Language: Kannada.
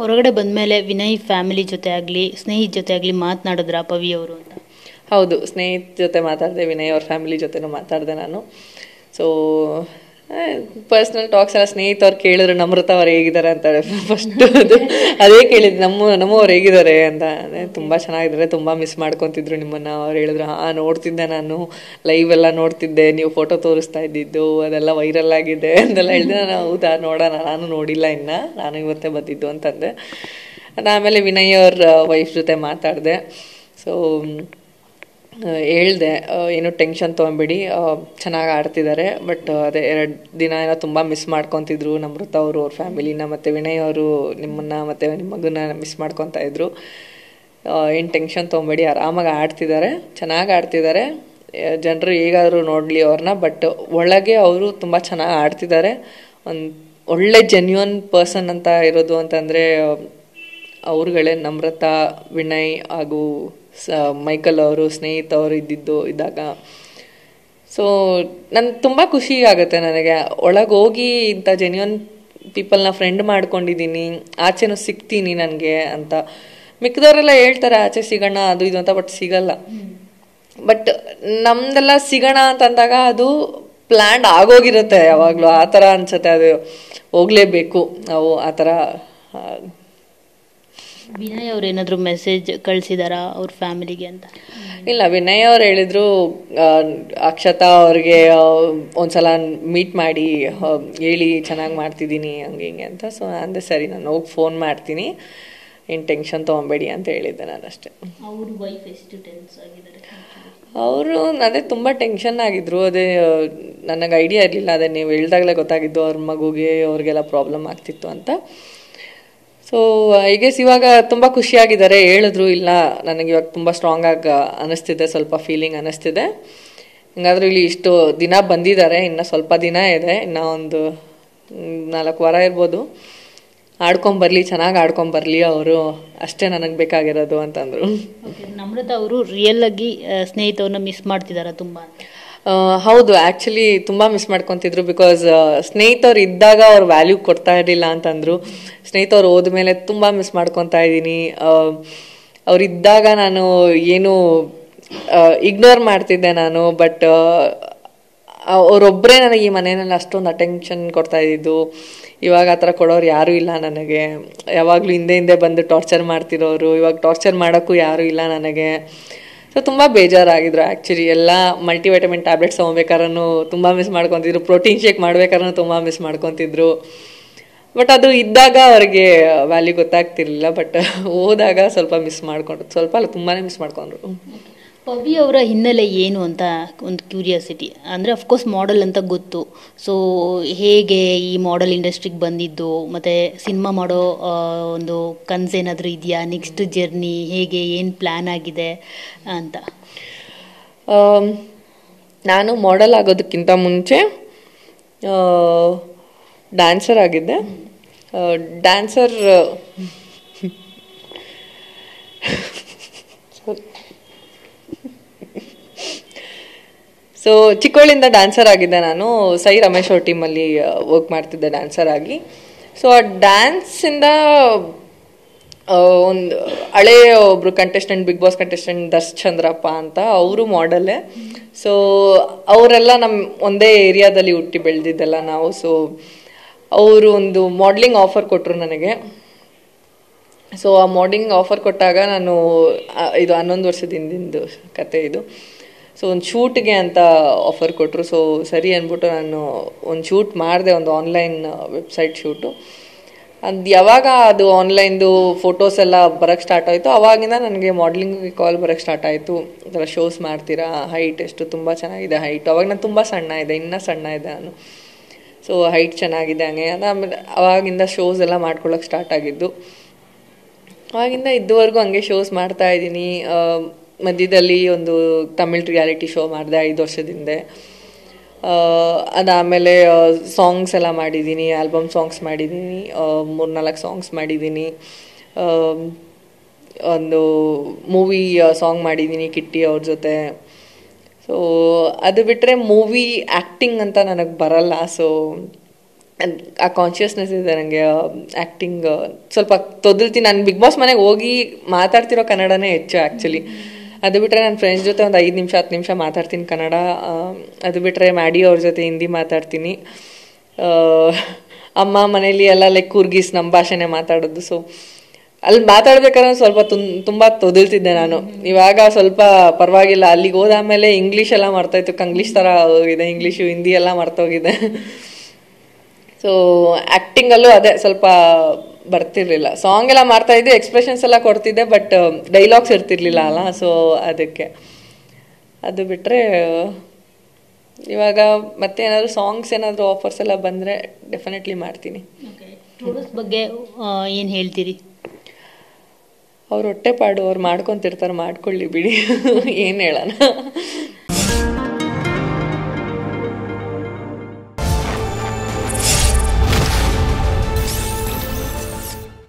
ಹೊರಗಡೆ ಬಂದಮೇಲೆ ವಿನಯ್ ಫ್ಯಾಮಿಲಿ ಜೊತೆ ಆಗಲಿ ಸ್ನೇಹಿತ ಜೊತೆ ಆಗಲಿ ಮಾತನಾಡಿದ್ರ ಪವಿ ಅವರು ಅಂತ? ಹೌದು, ಸ್ನೇಹಿತ ಜೊತೆ ಮಾತಾಡಿದೆ, ವಿನಯ್ ಅವ್ರ ಫ್ಯಾಮಿಲಿ ಜೊತೆನೂ ಮಾತಾಡಿದೆ ನಾನು. ಸೊ ಪರ್ಸ್ನಲ್ ಟಾಕ್ಸ್ ಎಲ್ಲ ಸ್ನೇಹಿತವ್ರು ಕೇಳಿದ್ರು, ನಮ್ರತ ಅವ್ರು ಹೇಗಿದ್ದಾರೆ ಅಂತಾಳೆ ಫಸ್ಟ್. ಅದೇ ಕೇಳಿದ್ದು, ನಮ್ಮವ್ರು ಹೇಗಿದ್ದಾರೆ ಅಂತ. ತುಂಬ ಚೆನ್ನಾಗಿದ್ದಾರೆ, ತುಂಬ ಮಿಸ್ ಮಾಡ್ಕೊತಿದ್ರು ನಿಮ್ಮನ್ನ. ಅವ್ರು ಹೇಳಿದ್ರು, ನೋಡ್ತಿದ್ದೆ ನಾನು, ಲೈವ್ ಎಲ್ಲ ನೋಡ್ತಿದ್ದೆ, ನೀವು ಫೋಟೋ ತೋರಿಸ್ತಾ ಇದ್ದಿದ್ದು ಅದೆಲ್ಲ ವೈರಲ್ ಆಗಿದೆ ಅಂತೆಲ್ಲ ಹೇಳಿದೆ. ನಾನು ಹೌದಾ, ನೋಡೋಣ, ನಾನು ನೋಡಿಲ್ಲ ಇನ್ನು, ನಾನು ಇವತ್ತೇ ಬಂದಿದ್ದು ಅಂತಂದೆ. ಅದಾದಮೇಲೆ ವಿನಯ್ ಅವ್ರ ವೈಫ್ ಜೊತೆ ಮಾತಾಡಿದೆ. ಸೊ ಹೇಳ್ದೆ, ಏನು ಟೆನ್ಷನ್ ತೊಗೊಂಬಿಡಿ, ಚೆನ್ನಾಗಿ ಆಡ್ತಿದ್ದಾರೆ. ಬಟ್ ಅದೇ 2 ದಿನ ಏನೋ ತುಂಬ ಮಿಸ್ ಮಾಡ್ಕೊತಿದ್ರು ನಮ್ರತ ಅವರು, ಅವ್ರ ಫ್ಯಾಮಿಲಿನ. ಮತ್ತು ವಿನಯ್ ಅವರು ನಿಮ್ಮನ್ನು ಮತ್ತು ನಿಮ್ಮ ಮಗನ ಮಿಸ್ ಮಾಡ್ಕೊತಾ ಇದ್ರು. ಏನು ಟೆನ್ಷನ್ ತೊಗೊಂಬೇಡಿ, ಆರಾಮಾಗಿ ಆಡ್ತಿದ್ದಾರೆ, ಚೆನ್ನಾಗಿ ಆಡ್ತಿದ್ದಾರೆ. ಜನರು ಹೇಗಾದರೂ ನೋಡಲಿ ಅವ್ರನ್ನ, ಬಟ್ ಒಳಗೆ ಅವರು ತುಂಬ ಚೆನ್ನಾಗಿ ಆಡ್ತಿದ್ದಾರೆ. ಒಂದು ಒಳ್ಳೆ ಜೆನ್ಯೂನ್ ಪರ್ಸನ್ ಅಂತ ಇರೋದು ಅಂತಂದರೆ ಅವ್ರುಗಳೇ, ನಮ್ರತ, ವಿನಯ್ ಹಾಗೂ ಮೈಕಲ್ ಅವರು ಸ್ನೇಹಿತವರು ಇದ್ದಾಗ. ಸೊ ನನ್ಗೆ ತುಂಬ ಖುಷಿ ಆಗುತ್ತೆ, ನನಗೆ ಒಳಗೆ ಹೋಗಿ ಇಂಥ ಜೆನ್ಯೂನ್ ಪೀಪಲ್ನ ಫ್ರೆಂಡ್ ಮಾಡ್ಕೊಂಡಿದ್ದೀನಿ, ಆಚೆನೂ ಸಿಗ್ತೀನಿ ನನಗೆ ಅಂತ. ಮಿಕ್ಕದವರೆಲ್ಲ ಹೇಳ್ತಾರೆ ಆಚೆ ಸಿಗೋಣ ಅದು ಇದು ಅಂತ, ಬಟ್ ಸಿಗಲ್ಲ. ಬಟ್ ನಮ್ದೆಲ್ಲ ಸಿಗೋಣ ಅಂತಂದಾಗ ಅದು ಪ್ಲ್ಯಾನ್ ಆಗೋಗಿರುತ್ತೆ ಯಾವಾಗಲೂ. ಆ ಥರ ಅನ್ಸುತ್ತೆ, ಅದು ಹೋಗಲೇಬೇಕು ನಾವು ಆ ಥರ. ವಿನಯ್ ಅವ್ರು ಏನಾದರೂ ಮೆಸೇಜ್ ಕಳಿಸಿದಾರಾ ಅವ್ರ ಫ್ಯಾಮಿಲಿಗೆ ಅಂತ? ಇಲ್ಲ, ವಿನಯ್ ಅವ್ರು ಹೇಳಿದ್ರು, ಅಕ್ಷತಾ ಅವ್ರಿಗೆ ಒಂದ್ಸಲ ಮೀಟ್ ಮಾಡಿ ಹೇಳಿ ಚೆನ್ನಾಗಿ ಮಾಡ್ತಿದ್ದೀನಿ ಹಂಗೆ ಹಿಂಗೆ ಅಂತ. ಸೊ ಅಂದೆ, ಸರಿ ನಾನು ಹೋಗಿ ಫೋನ್ ಮಾಡ್ತೀನಿ, ಏನು ಟೆನ್ಷನ್ ತೊಗೊಬೇಡಿ ಅಂತ ಹೇಳಿದ್ದೆ ನಾನು ಅಷ್ಟೇ. ಅವ್ರ ವೈಫ್ ಎಷ್ಟು ಟೆನ್ಸ್ ಆಗಿದ್ದಾರೆ? ಅವರು ಅದೇ ತುಂಬ ಟೆನ್ಷನ್ ಆಗಿದ್ರು. ಅದೇ ನನಗೆ ಐಡಿಯಾ ಇರಲಿಲ್ಲ, ಅದೇ ನೀವು ಹೇಳ್ದಾಗಲೇ ಗೊತ್ತಾಗಿದ್ದು ಅವ್ರ ಮಗುಗೆ ಅವ್ರಿಗೆಲ್ಲ ಪ್ರಾಬ್ಲಮ್ ಆಗ್ತಿತ್ತು ಅಂತ. ಸೊ ಐ ಗೆಸ್ ಇವಾಗ ತುಂಬ ಖುಷಿಯಾಗಿದ್ದಾರೆ. ಹೇಳಿದ್ರು, ಇಲ್ಲ ನನಗೆ ಇವಾಗ ತುಂಬ ಸ್ಟ್ರಾಂಗ್ ಆಗಿ ಅನ್ನಿಸ್ತಿದೆ, ಸ್ವಲ್ಪ ಫೀಲಿಂಗ್ ಅನ್ನಿಸ್ತಿದೆ. ಹಿಂಗಾದ್ರೂ ಇಲ್ಲಿ ಇಷ್ಟು ದಿನ ಬಂದಿದ್ದಾರೆ, ಇನ್ನು ಸ್ವಲ್ಪ ದಿನ ಇದೆ, ಇನ್ನು ಒಂದು 4 ವಾರ ಇರ್ಬೋದು. ಆಡ್ಕೊಂಬರ್ಲಿ, ಚೆನ್ನಾಗಿ ಆಡ್ಕೊಂಬರ್ಲಿ ಅವರು, ಅಷ್ಟೇ ನನಗೆ ಬೇಕಾಗಿರೋದು ಅಂತಂದರು. ನಮ್ರತ ಅವರು ರಿಯಲ್ ಆಗಿ ಸ್ನೇಹಿತವ್ರನ್ನ ಮಿಸ್ ಮಾಡ್ತಿದಾರ ತುಂಬ? ಹೌದು, ಆ್ಯಕ್ಚುಲಿ ತುಂಬ ಮಿಸ್ ಮಾಡ್ಕೊತಿದ್ರು. ಬಿಕಾಸ್ ಸ್ನೇಹಿತವ್ರು ಇದ್ದಾಗ ಅವ್ರು ವ್ಯಾಲ್ಯೂ ಕೊಡ್ತಾ ಇರಲಿಲ್ಲ ಅಂತಂದರು. ಸ್ನೇಹಿತವ್ರು ಹೋದ್ಮೇಲೆ ತುಂಬ ಮಿಸ್ ಮಾಡ್ಕೊತಾ ಇದ್ದೀನಿ. ಅವರಿದ್ದಾಗ ನಾನು ಏನು ಇಗ್ನೋರ್ ಮಾಡ್ತಿದ್ದೆ ನಾನು. ಬಟ್ ಅವರೊಬ್ಬರೇ ನನಗೆ ಈ ಮನೆಯಲ್ಲಿ ಅಷ್ಟೊಂದು ಅಟೆನ್ಷನ್ ಕೊಡ್ತಾ ಇದ್ದಿದ್ದು. ಇವಾಗ ಆ ಥರ ಕೊಡೋರು ಯಾರೂ ಇಲ್ಲ ನನಗೆ. ಯಾವಾಗಲೂ ಹಿಂದೆ ಬಂದು ಟಾರ್ಚರ್ ಮಾಡ್ತಿರೋರು, ಇವಾಗ ಟಾರ್ಚರ್ ಮಾಡೋಕ್ಕೂ ಯಾರೂ ಇಲ್ಲ ನನಗೆ. ಸೊ ತುಂಬ ಬೇಜಾರಾಗಿದ್ರು ಆ್ಯಕ್ಚುಲಿ. ಎಲ್ಲ ಮಲ್ಟಿವೈಟಮಿನ್ ಟ್ಯಾಬ್ಲೆಟ್ಸ್ ತೊಗೊಬೇಕಾದ್ರೂ ತುಂಬ ಮಿಸ್ ಮಾಡ್ಕೊತಿದ್ರು, ಪ್ರೋಟೀನ್ ಶೇಕ್ ಮಾಡ್ಬೇಕಾದ್ರೂ ತುಂಬ ಮಿಸ್ ಮಾಡ್ಕೊತಿದ್ರು. ಬಟ್ ಅದು ಇದ್ದಾಗ ಅವ್ರಿಗೆ ವ್ಯಾಲ್ಯೂ ಗೊತ್ತಾಗ್ತಿರ್ಲಿಲ್ಲ. ಬಟ್ ಹೋದಾಗ ಸ್ವಲ್ಪ ಮಿಸ್ ಮಾಡ್ಕೊಂಡ್ರು, ಸ್ವಲ್ಪ ಅಲ್ಲ ತುಂಬಾ ಮಿಸ್ ಮಾಡ್ಕೊಂಡ್ರು. ಪವಿ ಅವರ ಹಿನ್ನೆಲೆ ಏನು ಅಂತ ಒಂದು ಕ್ಯೂರಿಯಾಸಿಟಿ. ಅಂದರೆ ಅಫ್ಕೋರ್ಸ್ ಮಾಡೆಲ್ ಅಂತ ಗೊತ್ತು. ಸೊ ಹೇಗೆ ಈ ಮಾಡೆಲ್ ಇಂಡಸ್ಟ್ರಿಗೆ ಬಂದಿದ್ದು, ಮತ್ತು ಸಿನಿಮಾ ಮಾಡೋ ಒಂದು ಕನಸೇನಾದರೂ ಇದೆಯಾ, ನೆಕ್ಸ್ಟ್ ಜರ್ನಿ ಹೇಗೆ, ಏನು ಪ್ಲ್ಯಾನ್ ಆಗಿದೆ ಅಂತ? ನಾನು ಮಾಡೆಲ್ ಆಗೋದಕ್ಕಿಂತ ಮುಂಚೆ ಡ್ಯಾನ್ಸರ್ ಆಗಿದ್ದೆ. ಡ್ಯಾನ್ಸರ್ ಸೊ ಚಿಕ್ಕವಳಿಂದ ಡ್ಯಾನ್ಸರ್ ಆಗಿದ್ದೆ ನಾನು. ಸೈ ರಮೇಶ್ ಅವ್ರ ಟೀಮಲ್ಲಿ ವರ್ಕ್ ಮಾಡ್ತಿದ್ದೆ ಡ್ಯಾನ್ಸರ್ ಆಗಿ. ಸೊ ಆ ಡ್ಯಾನ್ಸಿಂದ ಒಂದು ಹಳೆಯ ಒಬ್ರು contestant, Bigg Boss contestant Chandrappa ಅಂತ, ಅವರು ಮಾಡೆಲ್ಲೇ. ಸೊ ಅವರೆಲ್ಲ ನಮ್ಮ ಒಂದೇ ಏರಿಯಾದಲ್ಲಿ ಹುಟ್ಟಿ ಬೆಳೆದಿದ್ದೆಲ್ಲ ನಾವು. ಸೊ ಅವರು ಒಂದು ಮಾಡ್ಲಿಂಗ್ ಆಫರ್ ಕೊಟ್ಟರು ನನಗೆ. ಸೊ ಆ ಮಾಡೆಲಿಂಗ್ ಆಫರ್ ಕೊಟ್ಟಾಗ ನಾನು, ಇದು 11 ವರ್ಷದ ಹಿಂದಿಂದು ಕತೆ ಇದು. ಸೊ ಒಂದು ಶೂಟ್ಗೆ ಅಂತ ಆಫರ್ ಕೊಟ್ಟರು. ಸೊ ಸರಿ ಅಂದ್ಬಿಟ್ಟು ನಾನು ಒಂದು ಶೂಟ್ ಮಾಡಿದೆ, ಒಂದು ಆನ್ಲೈನ್ ವೆಬ್ಸೈಟ್ ಶೂಟು. ಅದು ಯಾವಾಗ ಅದು ಆನ್ಲೈನ್ದು ಫೋಟೋಸ್ ಎಲ್ಲ ಬರೋಕ್ಕೆ ಸ್ಟಾರ್ಟ್ ಆಯಿತು, ಆವಾಗಿಂದ ನನಗೆ ಮಾಡೆಲಿಂಗ್ ಕಾಲ್ ಬರೋಕ್ಕೆ ಸ್ಟಾರ್ಟ್ ಆಯಿತು. ಈ ಥರ ಶೋಸ್ ಮಾಡ್ತೀರಾ, ಹೈಟ್ ಎಷ್ಟು ತುಂಬ ಚೆನ್ನಾಗಿದೆ ಹೈಟ್. ಅವಾಗ ನಾನು ತುಂಬ ಸಣ್ಣ ಇದ್ದೆ, ಇನ್ನೂ ಸಣ್ಣ ಇದ್ದೆ ನಾನು. ಸೊ ಹೈಟ್ ಚೆನ್ನಾಗಿದೆ ಹಂಗೆ. ಅದಾದಮೇಲೆ ಅವಾಗಿಂದ ಶೋಸ್ ಎಲ್ಲ ಮಾಡ್ಕೊಳ್ಳೋಕೆ ಸ್ಟಾರ್ಟ್ ಆಗಿದ್ದು. ಅವಾಗಿಂದ ಇದುವರೆಗೂ ಹಂಗೆ ಶೋಸ್ ಮಾಡ್ತಾಯಿದ್ದೀನಿ. ಮಧ್ಯದಲ್ಲಿ ಒಂದು ತಮಿಳ್ ರಿಯಾಲಿಟಿ ಶೋ ಮಾಡಿದೆ 5 ವರ್ಷದ ಹಿಂದೆ. ಅದಾದಮೇಲೆ ಸಾಂಗ್ಸ್ ಎಲ್ಲ ಮಾಡಿದ್ದೀನಿ, ಆಲ್ಬಮ್ ಸಾಂಗ್ಸ್ ಮಾಡಿದ್ದೀನಿ, 3-4 ಸಾಂಗ್ಸ್ ಮಾಡಿದ್ದೀನಿ. ಒಂದು ಮೂವಿ ಸಾಂಗ್ ಮಾಡಿದ್ದೀನಿ ಕಿಟ್ಟಿ ಅವ್ರ ಜೊತೆ. ಸೊ ಅದು ಬಿಟ್ಟರೆ ಮೂವಿ ಆ್ಯಕ್ಟಿಂಗ್ ಅಂತ ನನಗೆ ಬರಲ್ಲ. ಸೊ ಆ ಕಾನ್ಷಿಯಸ್ನೆಸ್ ಇದೆ ನನಗೆ. ಆ್ಯಕ್ಟಿಂಗ್ ಸ್ವಲ್ಪ ತೊದಲ್ತೀನಿ. ನಾನು ಬಿಗ್ ಬಾಸ್ ಮನೆಗೆ ಹೋಗಿ ಮಾತಾಡ್ತಿರೋ ಕನ್ನಡನೇ ಹೆಚ್ಚು ಆ್ಯಕ್ಚುಲಿ. ಅದು ಬಿಟ್ಟರೆ ನನ್ನ ಫ್ರೆಂಡ್ಸ್ ಜೊತೆ ಒಂದು 5 ನಿಮಿಷ 10 ನಿಮಿಷ ಮಾತಾಡ್ತೀನಿ ಕನ್ನಡ. ಅದು ಬಿಟ್ಟರೆ ಮ್ಯಾಡಿ ಅವ್ರ ಜೊತೆ ಹಿಂದಿ ಮಾತಾಡ್ತೀನಿ. ಅಮ್ಮ ಮನೇಲಿ ಎಲ್ಲ ಲೈಕ್ ಕೂರ್ಗೀಸ್ ನಮ್ಮ ಭಾಷೆನೇ ಮಾತಾಡೋದು. ಸೊ ಅಲ್ಲಿ ಮಾತಾಡ್ಬೇಕಾದ್ರೆ ಸ್ವಲ್ಪ ತುಂಬ ತೊದಲ್ತಿದ್ದೆ ನಾನು. ಇವಾಗ ಸ್ವಲ್ಪ ಪರವಾಗಿಲ್ಲ. ಅಲ್ಲಿಗೆ ಹೋದಾದ್ಮೇಲೆ ಇಂಗ್ಲೀಷ್ ಎಲ್ಲ ಮರ್ತೋಯ್ತು. ಕಂಗ್ಲೀಷ್ ಥರ ಹೋಗಿದೆ ಇಂಗ್ಲೀಷು, ಹಿಂದಿ ಎಲ್ಲ ಮರ್ತೋಗಿದೆ. ಸೊ ಆ್ಯಕ್ಟಿಂಗಲ್ಲೂ ಅದೇ ಸ್ವಲ್ಪ ಬರ್ತಿರ್ಲಿಲ್ಲ. ಸಾಂಗ್ ಎಲ್ಲ ಮಾಡ್ತಾ ಇದ್ದೆ, ಎಕ್ಸ್ಪ್ರೆಷನ್ಸ್ ಎಲ್ಲ ಕೊಡ್ತಿದ್ದೆ, ಬಟ್ ಡೈಲಾಗ್ಸ್ ಇರ್ತಿರ್ಲಿಲ್ಲ ಅಲ್ಲ. ಸೊ ಅದಕ್ಕೆ ಅದು ಬಿಟ್ಟರೆ ಇವಾಗ ಮತ್ತೆ ಏನಾದರೂ ಸಾಂಗ್ಸ್ ಏನಾದರೂ ಆಫರ್ಸ್ ಎಲ್ಲ ಬಂದರೆ ಡೆಫಿನೆಟ್ಲಿ ಮಾಡ್ತೀನಿ. ಟೂರಿಸ್ಟ್ ಬಗ್ಗೆ ಏನು ಹೇಳ್ತೀರಿ? ಅವ್ರು ಹೊಟ್ಟೆ ಪಾಡು, ಅವ್ರು ಮಾಡ್ಕೊತಿರ್ತಾರೆ, ಮಾಡ್ಕೊಳ್ಳಿ ಬಿಡಿ. ಏನು ಹೇಳೋಣ.